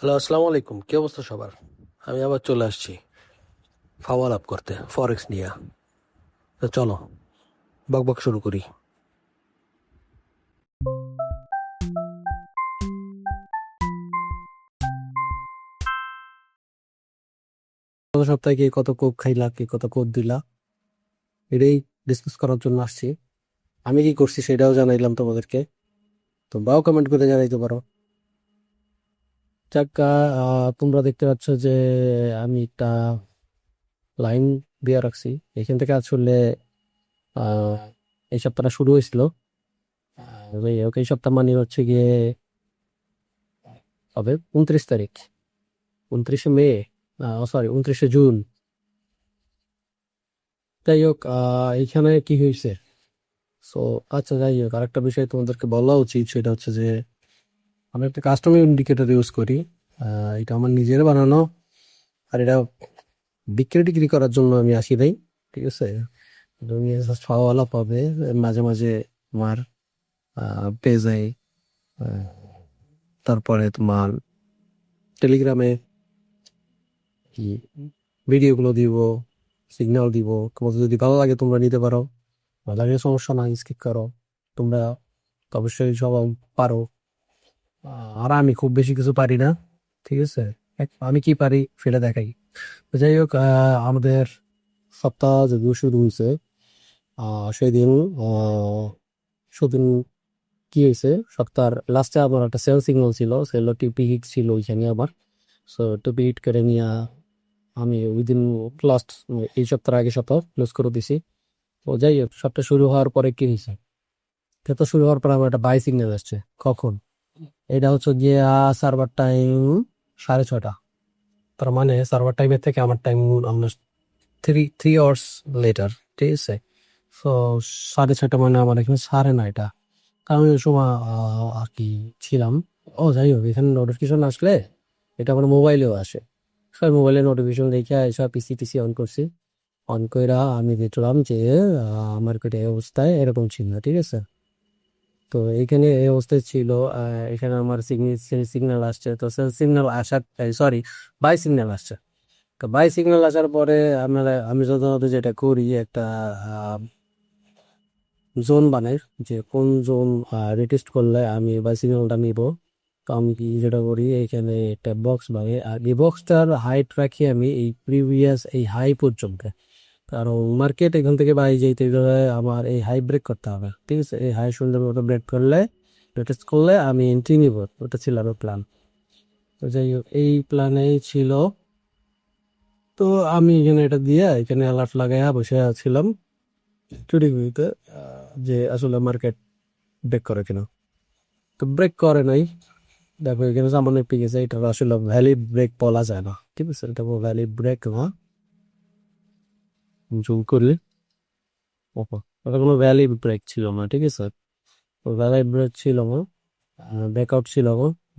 Hello, আসসালামু আলাইকুম। কি অবস্থা সবার? আমি আবার চলে আসছি ফাওয়াল আপ করতে ফরেক্স নিয়ে। তো চলো বক বক শুরু করি। গত সপ্তাহে কে কত কোক খাইলা, কে কত কোক দিলা, এটাই ডিসকাস করার জন্য আসছি। আমি কি করছি সেটাও জানাইলাম তোমাদেরকে, তোমরাও কমেন্ট করে জানাইতে পারো। যাক, তোমরা দেখতে পাচ্ছ যে আমি একটা লাইন দিয়ে রাখছি। এখান থেকে আসলে আহ, এই সপ্তাহটা শুরু হয়েছিল। এই সপ্তাহ মানে হচ্ছে গিয়ে হবে 29 তারিখ, 29শে মে, সরি 29শে জুন। যাই হোক, এইখানে কি হয়েছে? সো আচ্ছা, যাই হোক, আরেকটা বিষয় তোমাদেরকে বলা উচিত, সেটা হচ্ছে যে আমি একটা কাস্টম ইন্ডিকেটর ইউজ করি। এটা আমার নিজের বানানো, আর এটা বিক্রি টিক্রি করার জন্য আমি আসি নাই। ঠিক আছে, তুমি জাস্ট পাওয়ালা পাবে। মাঝে মাঝে তোমার পেজে, তারপরে তোমার টেলিগ্রামে কি ভিডিওগুলো দিব, সিগন্যাল দিব। তোমাদের যদি ভালো লাগে তোমরা নিতে পারো, ভালো লাগে সমস্যা নাই, স্কিপ করো। তোমরা তো অবশ্যই সবাই পারো। আর আমি খুব বেশি কিছু পারি না, ঠিক আছে। আমি কি পারি সেটা দেখাই। তো যাই হোক, আমাদের সপ্তাহ যদিও শুরু হয়েছে, সেদিন সেদিন কি হয়েছে, সপ্তাহের লাস্টে আমার একটা সেল সিগন্যাল ছিল, সেল টিপি হিট ছিল ওইখানে আবার। সো টিপি হিট করে নিয়ে আমি উইদিন লাস্ট এই সপ্তাহের আগে সপ্তাহ ক্লোজ করে দিছি। তো যাই হোক, সপ্তাহ শুরু হওয়ার পরে কি হয়েছে, তো শুরু হওয়ার পর আমার একটা বাই সিগন্যাল আসছে। কখন? এটা হচ্ছে গিয়ে সার্ভার টাইম 6:30। তার মানে সার্ভার টাইমের থেকে আমার টাইম আমরা থ্রি আওয়ার্স লেটার, ঠিক আছে। সো 6:30 মানে আমার এখানে 9:30। কারণ আমি ওই সময় আর কি ছিলাম। ও যাই হোক, এখানে নোটিফিকেশন আসলে এটা আমার মোবাইলেও আসে। সব মোবাইলে নোটিফিকেশন দেখে সব পিসি টিসি অন করছি। অন কইরা আমি দেখলাম যে আমার এই অবস্থায় এরকম ছিল, ঠিক আছে। তো এইখানে এই অবস্থায় ছিল। এখানে আমার সিগন্যাল আসছে, তো সিগন্যাল আসার, সরি, বাই সিগন্যাল আসছে। তো বাই সিগন্যাল আসার পরে আমি সাধারণত যেটা করি, একটা জোন বানাই, যে কোন জোন রিটেস্ট করলে আমি বাই সিগন্যালটা নিব। তো আমি কি যেটা করি, এখানে একটা বক্স বানাই, আর এই বক্সটার হাইট রাখি আমি এই প্রিভিয়াস এই হাই পর্যন্ত। কারণ মার্কেট এখান থেকে বাই যেতে গেলে আমার এই হাই ব্রেক করতে হবে, ঠিক আছে। এই হাই সুন্দর মতো ব্রেক করলে, টেস্ট করলে আমি এন্ট্রি নিব। ওটা ছিল আমার প্ল্যান। তো যাই হোক, এই প্ল্যানেই ছিল। তো আমি এখানে এটা দিয়ে এখানে অ্যালার্ট লাগাইয়া বসে ছিলাম চুরিগুড়িতে, যে আসলে মার্কেট ব্রেক করে কিনা। তো ব্রেক করে নাই। দেখো এখানে সামান্য পেয়ে গেছে, এটা আসলে ভ্যালিড ব্রেক বলা যায় না, ঠিক আছে। এটা ভ্যালিড ব্রেক না, জুম করলে ওপো, ওটা কোনো ভ্যালিড ব্রেক ছিল না, ঠিক আছে। ভ্যালিড ব্রেক ছিল না, ব্রেকআউট ছিল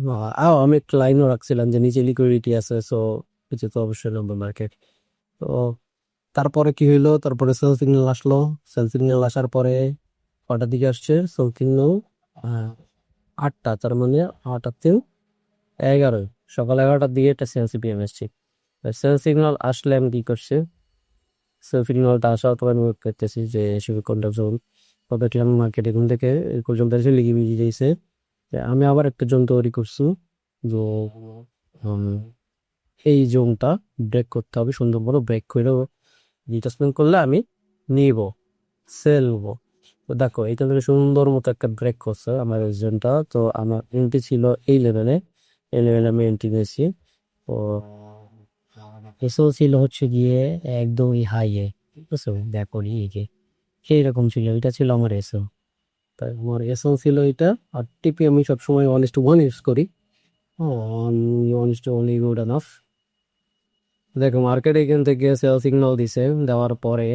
না। আমি একটা লাইনও রাখছিলাম যে নিচে লিকুইডিটি আছে, সো কিছু তো অবশ্যই নম্বর মার্কেট। তো তারপরে কি হইলো, তারপরে সেল সিগন্যাল আসলো। সেল সিগন্যাল আসার পরে কটার দিকে আসছে সেল সিগন্যাল? 8টা, তার মানে 8 আর 3 11, সকাল 11টার দিকে একটা সেল সিপিএম এসছে। সেল সিগন্যাল আসলে আমি কি করছি, সেল সিগন্যালটা আসা তো আমি ওয়েট করতেছি যে সে কোনটা জোন। তবে কি আমি মার্কেট এখান থেকে এই পর্যন্ত এসে লিখে মিলিয়ে দিয়েছে। আমি আবার একটা জোন তৈরি করছি, যে উম, এই জোনটা ব্রেক করতে হবে, সুন্দর বড় ব্রেক করে রিট্রেসমেন্ট করলে আমি নিব, সেল নিব। তো দেখো এটা থেকে সুন্দর মতো একটা ব্রেক করছে আমার এই জোনটা। তো আমার এন্ট্রি ছিল এই লেভেলে, এই লেভেলে আমি এন্ট্রি নিয়েছি। তো এসও ছিল হচ্ছে গিয়ে একদমই হাইয়ে, ঠিক আছে। দেখো এই যে সেইরকম ছিল, এটা ছিল আমার এসও। তাই আমার এসও ছিল এটা। আর টিপি আমি সবসময় 1:1 ইউজ করি। Only good enough. দেখো মার্কেট এখান থেকে সেল সিগন্যাল দিছে, দেওয়ার পরে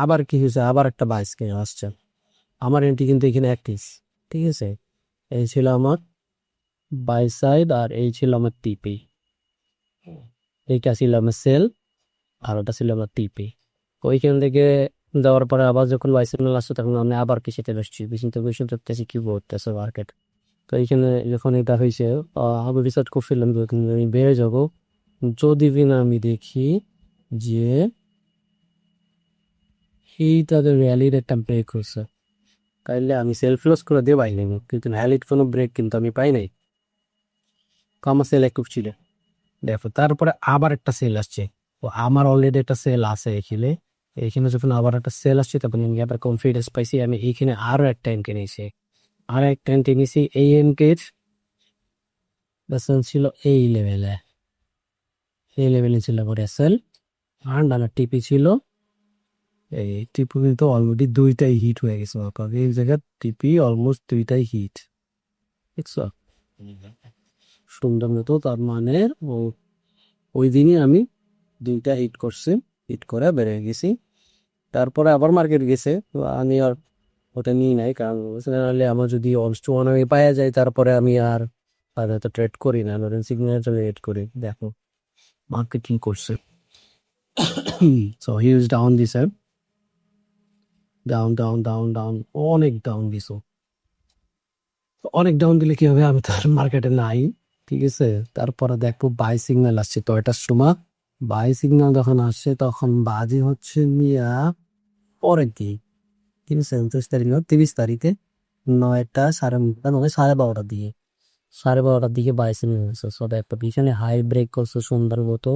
আবার কি হয়েছে, আবার একটা বাইস কে আসছে। আমার এন্ট্রি কিন্তু এখানে অ্যাক্টিভ, ঠিক আছে। এই ছিল আমার বাই সাইড, আর এই ছিল আমার টিপি। এইটা ছিল আমার সেল, আর ওটা ছিল আমার টিপি। ওইখান থেকে যাওয়ার পরে আবার যখন বাই সিগন্যাল আসছে, তখন আমি আবার কিসেতে বসছি, বিচিন্তে বসে দেখতেছি কি করতেছে মার্কেট। তো এইখানে যখন এটা হয়েছে আমি রিসার্চ করছিলাম যখন আমি বেড়ে যাব, যদি কিনা আমি দেখি যে এই তাদের র্যালির একটা ব্রেক হচ্ছে, তাইলে আমি সেলফ লস করে দিয়ে পাই নাই, কিন্তু র্যালির কোনো ব্রেক কিন্তু আমি পাই নাই। আমার সেল একটু ছিল, দেখো তারপরে আবার একটা সেল আসছে। ও আমার অলরেডি একটা সেল আছে এখানে। এইখানে যখন আবার একটা সেল আসছে তখন আমি আবার কনফিডেন্স পাইছি, আমি এইখানে আরো একটা এন্ট্রি নিয়েছি। আর একটা এন্ট্রি নিয়েছি, এই এন্ট্রির ছিল এই লেভেলে, এই লেভেলে ছিল আমার এসএল। আর নানা টিপি ছিল, এই টিপি কিন্তু অলরেডি দুইটাই হিট হয়ে গেছে। এই জায়গায় টিপি অলমোস্ট দুইটাই হিট, দেখছো সুন্দর মতো। তার মানে ওই দিনই আমি দুইটা হিট করছি, হিট করে বেড়ে গেছি। তারপরে আবার মার্কেট গেছে, তো আমি আর ওটা নিই নাই, কারণ নাহলে আমার যদি অনস্টন আমি পাওয়া যায় তারপরে আমি আর হয়তো ট্রেড করি না, ধরেন সিগন্যাল ট্রেড করি। দেখো মার্কেট কি করছে। সো হিউজ ডাউন দিছে, ডাউন ডাউন ডাউন ডাউন, অনেক ডাউন দিছো। অনেক ডাউন দিলে কি হবে, আমি তার মার্কেটে নাই, ঠিক আছে। তারপরে দেখবো বাই সিগন্যাল আসছে কয়টার সময়। বাই সিগন্যাল যখন আসছে তখন বাজে হচ্ছে মিয়া পরের দিন, ঠিক আছে 29 তারিখ, 30 তারিখে 9টা 9:30 নয় 12:30 দিকে, 12:30 দিকে বাই সিগন্যাল আসছে। সো দেখো পিছনে হাই ব্রেক করছে সুন্দর মতো।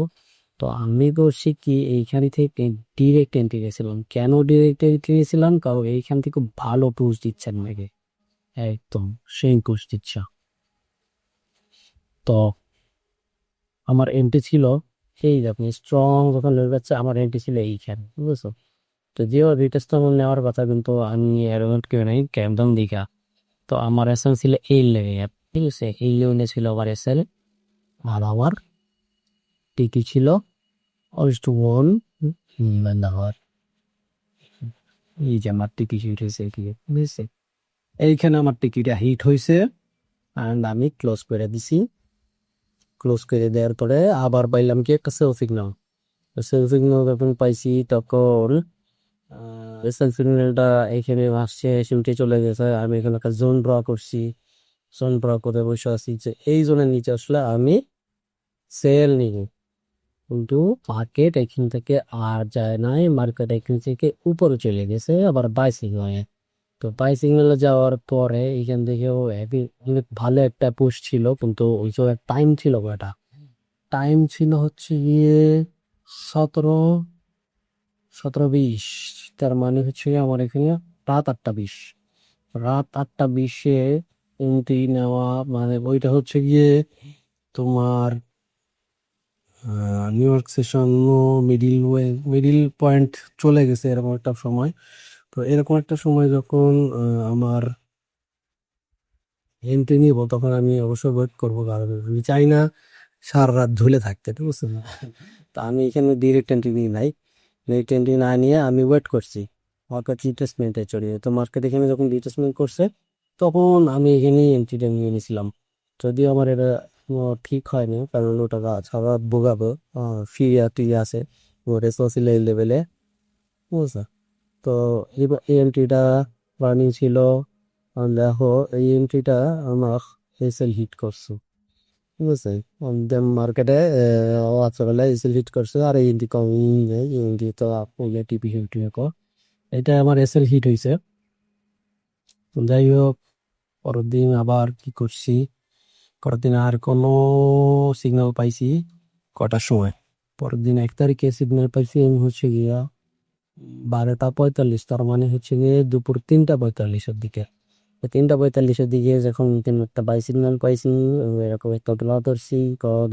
তো আমি করছি কি, এইখান থেকে ডিরেক্ট এন্ট্রি গেছিলাম। কেন ডিরেক্ট এন্ট্রি গেছিলাম, কারণ এইখান থেকে খুব ভালো পুশ দিচ্ছে আমাকে, একদম সেই পুশ দিচ্ছে। তো আমার এন্ট্রি ছিল এই, আপনি স্ট্রং যখন লেগে যাচ্ছে, আমার এন্ট্রি ছিল এইখানে, বুঝছো। তো যেও রিটেস্ট নেওয়ার কথা, কিন্তু আমি অ্যারোমেন্ট কেউ নাই ক্যামডাউন দিঘা। তো আমার এসএল ছিল এই লেগে, ঠিক আছে, এই লেগে ছিল আমার এসএল। আর আমার টিকি ছিল অলস্ট ওয়ান নাম্বার। এই যে আমার টিকি হিট হয়েছে, কি বুঝছে, এইখানে আমার টিকিটা হিট হয়েছে। অ্যান্ড আমি ক্লোজ করে দিছি। ক্লোজ করে দেওয়ার পরে আবার পাইলাম কি একটা সেল সিগন্যাল। সেল সিগন্যাল যখন পাইছি তখন সেল সিগন্যালটা এখানে আসছে, এসে উঠে চলে গেছে। আমি এখানে একটা জোন ড্র করছি, জোন ড্র করে বসে আছি যে এই জোনের নিচে আসলে আমি সেল নিব। কিন্তু মার্কেট এখান থেকে আর যায় নাই, মার্কেট এখান থেকে উপরে চলে গেছে আবার বাই সিগন্যালে। তো বাই সিগন্যালে যাওয়ার পরে এখান থেকেও অনেক ভালো একটা পুশ ছিল, কিন্তু ওই সময় টাইম ছিল কয়টা, টাইম ছিল হচ্ছে গিয়ে 17:20। তার মানে হচ্ছে গিয়ে আমার এখানে রাত 8:20, রাত 8:20-এ এন্ট্রি নেওয়া, মানে ওইটা হচ্ছে গিয়ে তোমার new York session middle point চলে গেছে এরকম একটা সময়। তো এরকম একটা সময় যখন আমার এন্ট্রি নিব, তখন আমি অবশ্যই ওয়েট করবো, কারণ আমি চাই না সারা রাত ঝুলে থাকতে, ঠিক আছে না। তো আমি এখানে ডিরেক্ট এন্ট্রি নিই নাই, ডিরেক্ট এন্ট্রি না নিয়ে আমি ওয়েট করছি মার্কেট রিট্রেসমেন্টে চড়িয়ে। তো মার্কেট এখানে যখন রিট্রেসমেন্ট করছে তখন আমি এখানে এন্ট্রিটা নিয়ে নিয়েছিলাম। যদিও আমার এটা ঠিক হয়নি, কারণ ওটা ছাড়া বোগাবো ফিরিয়া টিয়া আছে, ওটা ছিল এই লেভেলে, বুঝছো। তো এই এন্ট্রিটা রানিং ছিল। দেখো এই এন্ট্রিটা আমার এসএল হিট করছে, ঠিক আছে। দেন মার্কেটে রাত্রেবেলা এসএল হিট করছে, আর এই এন্ট্রি কম, এই এন্ট্রি তো আপনি টিপি হিট এটা আমার এসএল হিট হয়েছে। যাই হোক, পরের দিন আবার কি করছি, পরের দিন আর কোনো সিগন্যাল পাইছি কটার সময়, পরের দিন 1 তারিখে সিগন্যাল পাইছি আমি হচ্ছে গিয়া 12:45, তার মানে হচ্ছে গিয়ে দুপুর 3:45-এর দিকে। 3:45-এর দিকে যখন একটা বাই সিগন্যাল পাইছি, এরকম একটা ডলা ধরছি,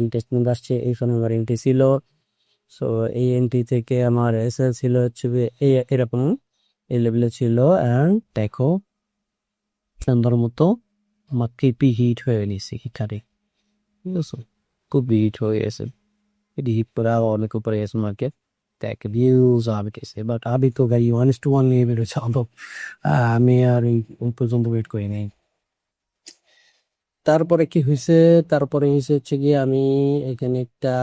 রিটেস্টমেন্ট আসছে, এইখানে আমার এন্ট্রি ছিল। সো এই এন্ট্রি থেকে আমার এসএল ছিল হচ্ছে এরকম এই লেভেলে ছিল। অ্যান্ড দেখো সুন্দর মতো আমার কেপি হিট হয়ে নিয়েছে এখানে, ঠিক আছে, খুব হিট হয়ে গেছে। এটি হিট করে আরো অনেক উপরে গেছে মার্কেট, দেখ ভিউজ আমি গেছে। বাট আমি তো গাড়ি 1:1 নিয়ে বেরোচ্ছে, আমি আর ওই পর্যন্ত ওয়েট করি নাই। তারপরে কি হয়েছে, তারপরে হচ্ছে গিয়ে আমি এখানে একটা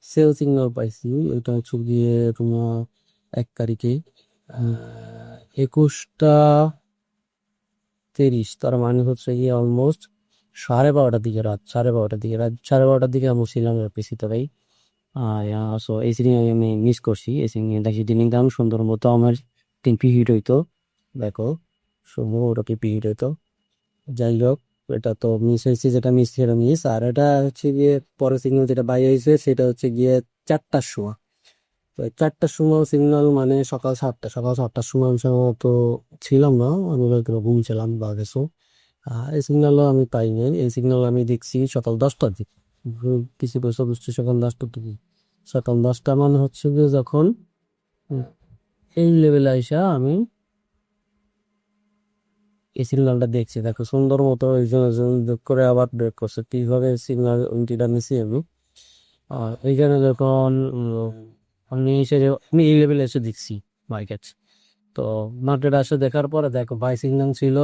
সেল সিগন্যাল পাইছি। এটা হচ্ছে গিয়ে তোমার 1 তারিখে 21টা 30, তার মানে হচ্ছে গিয়ে অলমোস্ট 12:30 দিকে, রাত 12:30 দিকে আমি ছিলাম পিসিতে ভাই। সো এই সিলিং আমি মিস করছি। এই সিলিংটা দিলাম সুন্দর মতো আমার 3 হিট হইতো, দেখো সুন্দর ওটা হিট হইতো। যাই হোক, এটা তো মিস হয়েছে, যেটা মিস সেটা মিস। আর এটা হচ্ছে গিয়ে পরের সিগন্যাল যেটা বাই হয়েছে সেটা হচ্ছে গিয়ে 4টার সময়। তো 4টার সময় সিগন্যাল মানে সকাল 7টার সময় আমি তো ছিলাম না, আমি হয়তো ঘুমছিলাম বা গেছো। এই সিগন্যালও আমি পাইনি, এই সিগন্যাল আমি দেখছি সকাল 10টার দিকে। কিছু পয়সা বুঝছি সকাল 10টার দিকে। সকাল 10টা মানে হচ্ছে যে যখন এই লেভেলে আইসা আমি এই সিগন্যালটা দেখছি, দেখো সুন্দর মতো করে আবার ব্রেক করছে। কিভাবে সিগন্যাল উল্টিটা নিছি আমি। আর এইখানে যখন আমি এই লেভেলে এসে দেখছি মার্কেট, তো মার্কেট আসে দেখার পরে দেখো বাই সিগন্যাল ছিল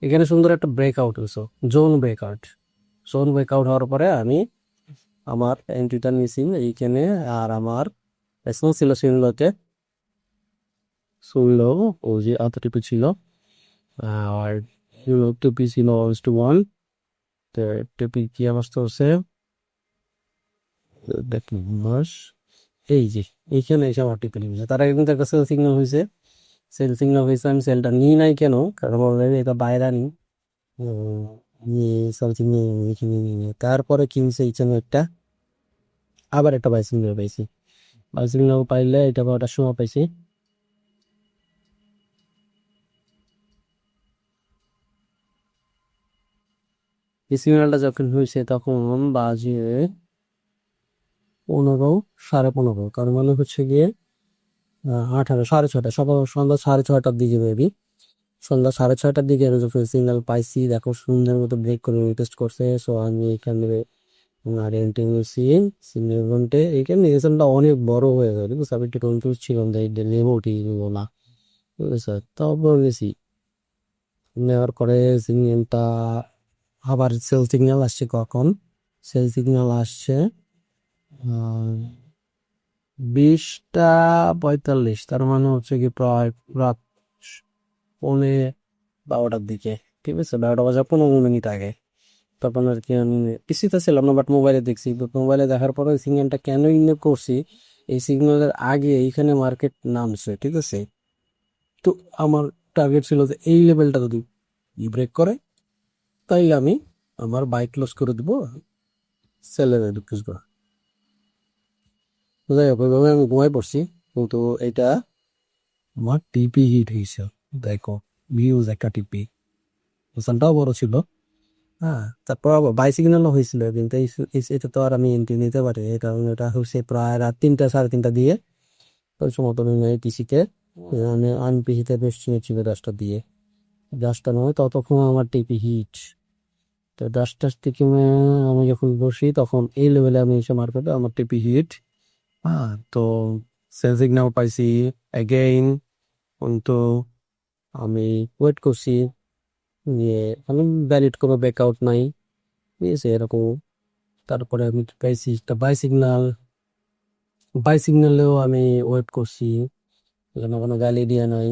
এখানে, সুন্দর একটা ব্রেকআউট হয়েছে, জোন ব্রেকআউট হওয়ার পরে আমি আমার এন্ট্রিটা নিয়েছি এইখানে। আর আমার রেসপন্স ছিল শুনলো ও যে আতটিপি ছিল, আর টিপি ছিল 1:1। তো টিপি কি অবস্থা হচ্ছে দেখুন মাস, এই যে এইখানে এসে আমার টিপি নিয়েছে। তার আগে কিন্তু একটা সেল সিগন্যাল হয়েছে, আমি সেলটা নিই নাই কেন, কারণ অলরেডি এটা বাইরে নিই নিয়ে সামথিং নিয়ে তারপরে কিনছে এইখানে একটা, আবার একটা বাইসিগন্যাল পাইছি। বাইসিগন্যাল পাইলে এটা ওটার সময় পাইছি। এই সিগন্যালটা যখন হয়েছে তখন বাজে 15, 15:30, কারণ মানে হচ্ছে গিয়ে 18, 6:30, সন্ধ্যা 6:30টার দিকে বেবি। সন্ধ্যা 6:30টার দিকে আমি যখন সিগন্যাল পাইছি, দেখো সুন্দর মতো ব্রেক করে রিকোয়েস্ট করছে। সো আমি এখানে আর সিগন্যালটা এখানে রিলেশনটা অনেক বড় হয়ে গেল, বুঝছো? আমি একটু কনফিউজ ছিলাম যে এটা নেবো কি নেবো না, বুঝেছো? তারপর গেছি নেওয়ার পরে সিগন্যালটা আবার সেল সিগন্যাল আসছে 20টা 45, তার মানে হচ্ছে কি প্রায় রাত 11:30টার দিকে, ঠিক আছে? 12টা বাজার 15 মিনিট আগে। তখন আর কি আমি পিসিতে ছিলাম না, বাট মোবাইলে দেখছি। মোবাইলে দেখার পরে সিগন্যালটা কেন ইগনোর করছি, এই সিগন্যালের আগে এইখানে মার্কেট নামছে, ঠিক আছে? তো আমার টার্গেট ছিল যে এই লেভেলটা যদি ব্রেক করে তাইলে আমি আমার বাইক ক্লোজ করে দিব, সেলের রিকোয়েস্ট করা। তো যাই হোক, ওইভাবে আমি ঘুমাই পড়ছি। কিন্তু এটা আমার টিপি হিট হয়েছে, দেখো ভিউজ একটা টিপি, ওসানটাও বড় ছিল। হ্যাঁ, তারপর আবার বাইসিগন্যালও হয়েছিল, কিন্তু এটা তো আর আমি এন্ট্রি নিতে পারি, এই কারণে এটা হচ্ছে প্রায় রাত 3টা 3:30 দিয়ে। ওই সময় তো আমি পিসিতে আমি পিসিতে বেশ ছিল 10টা দিয়ে, 10টা নয় ততক্ষণ আমার টিপি হিট। তো 10টার থেকে আমি যখন বসি তখন এই লেভেলে আমি এসে মার্কেটে আমার টিপি হিট। হ্যাঁ, তো সেল সিগন্যাল পাইছি এগেইন, কিন্তু আমি ওয়েট করছি যে আমি ভ্যালিড কোনো ব্যাকআউট নাই, ঠিক আছে এরকম। তারপরে আমি পাইছি একটা বাই সিগন্যালেও আমি ওয়েট করছি, এখানে কোনো ভ্যালি দিয়ে নাই।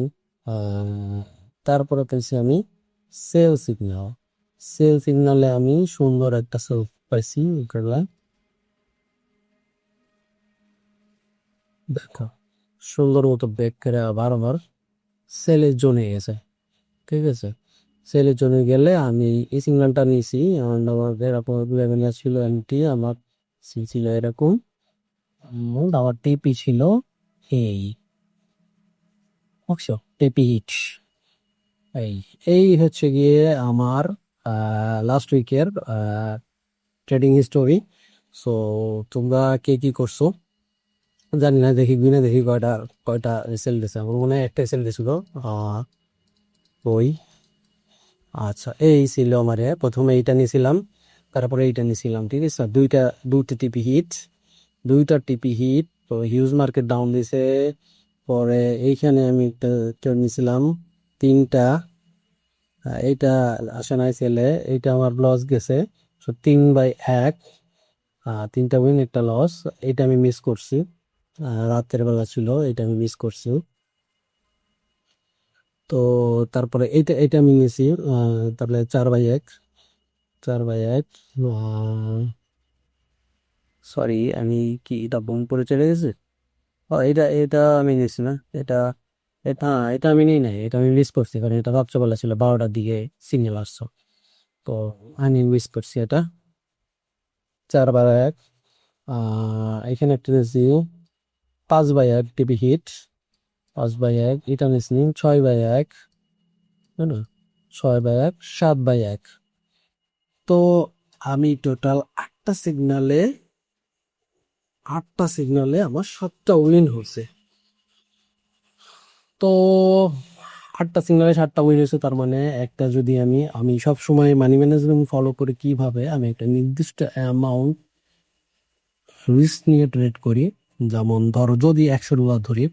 তারপরে পেয়েছি আমি সেল সিগন্যাল সেল সিগন্যালে আমি সুন্দর একটা সেল পাইছি ওগুলা, দেখো সুন্দর মতো ব্যাক করে আবার আমার সেলের জোনে গেছে, ঠিক আছে? সেলের জন্য গেলে আমি এই সিগন্যালটা নিয়েছি। আমাদের লেভেল ছিল এমটি, আমার সি ছিল এরকম, আমার টিপি ছিল এই টিপি হিট। এই এই হচ্ছে গিয়ে আমার লাস্ট উইকের ট্রেডিং হিস্টোরি। সো তোমরা কে কি করছো জানি না, দেখি গুনে দেখি কয়টা কয়টা সেল দিছে। আমার মনে হয় একটা সেল দিছিল। ওই আচ্ছা, এই ছিল আমার প্রথমে এইটা নিয়েছিলাম, তারপরে এইটা নিয়েছিলাম, ঠিক আছে? দুইটা দুইটা টিপি হিট, তো হিউজ মার্কেট ডাউন দিছে। পরে এইখানে আমি একটা নিয়েছিলাম 3টা, এইটা আসে নাই সেলে, এইটা আমার লস গেছে। 3/1, 3টা উইন 1টা লস, এটা আমি মিস করছি। রাতের বেলা ছিল, এটা আমি মিস করছি। তো তো তারপরে এইটা আমি নিয়েছি, তারপরে 4/1, 4/1, সরি আমি কি এটা বোম করে চলে গেছে। এটা এটা আমি নিয়েছি না, এটা এটা এটা আমি নিই নাই, এটা আমি মিস করছি কারণ এটা রাত্রেবেলা ছিল, 12টার দিকে সিগন্যাল আসছো। তো আমি মিস করছি এটা। 4/1, এখানে একটা নিয়েছি 5/1 টিপি হিট, 5/1 এটা নিয়েছি 6/1, তাই না, 6/1, 7/1। তো আমি টোটাল 8টা সিগনালে আমার 7টা উইন হয়েছে। তো 8টা সিগনালে 7টা উইন হয়েছে, তার মানে একটা যদি আমি আমি সব সময় মানি ম্যানেজমেন্ট ফলো করি কিভাবে, আমি একটা নির্দিষ্ট অ্যামাউন্ট রিস্ক নিয়ে ট্রেড করি। যেমন ধরো যদি $100 ধরি,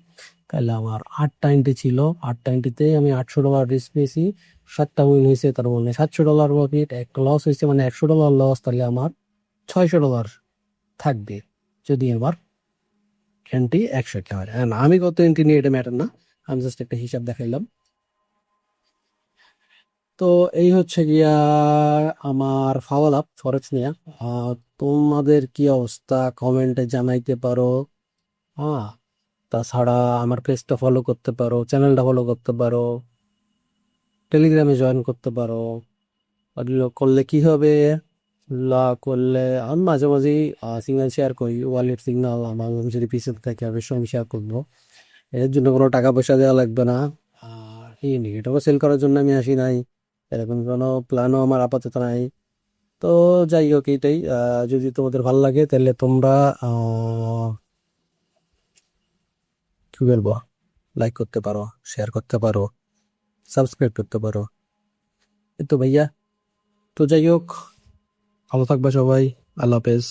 তাহলে আমার 8টা এন্ট্রি ছিল, 8টা এন্ট্রিতে আমি $800 রিস্ক পেয়েছি, 7টা উইন হয়েছে, তার মানে $700 প্রফিট। একটা লস হয়েছে মানে $100 লস, তাহলে আমার $600 থাকবে যদি আমার এন্ট্রি 100টা হয়। And আমি কত এন্ট্রি নিয়ে এটা ম্যাটার না, আমি জাস্ট একটা হিসাব দেখাইলাম। তো এই হচ্ছে গিয়া আমার ফাওয়াল আপ ফরেক্স নিয়ে। তোমাদের কি অবস্থা কমেন্টে জানাইতে পারো। হ্যাঁ, তাছাড়া আমার পেজটা ফলো করতে পারো, চ্যানেলটা ফলো করতে পারো, টেলিগ্রামে জয়েন করতে পারো। ওগুলো করলে কি হবে, করলে আমি মাঝে মাঝেই সিগন্যাল শেয়ার করি, ওয়ালেট সিগন্যাল আমার যদি পিছনে থাকে আমি সঙ্গে শেয়ার করবো। এর জন্য কোনো টাকা পয়সা দেওয়া লাগবে না। আর এই ইন্ডিকেটরও সেল করার জন্য আমি আসি নাই, এরকম কোনো প্ল্যানও আমার আপাতত নাই। তো যাই হোক, এইটাই। যদি তোমাদের ভালো লাগে তাহলে তোমরা কি বলবো, লাইক করতে পারো, শেয়ার করতে পারো, সাবস্ক্রাইব করতে পারো। এই তো ভাইয়া, তো যাই হোক, ভালো থাকবা সবাই, আল্লাহ হাফেজ।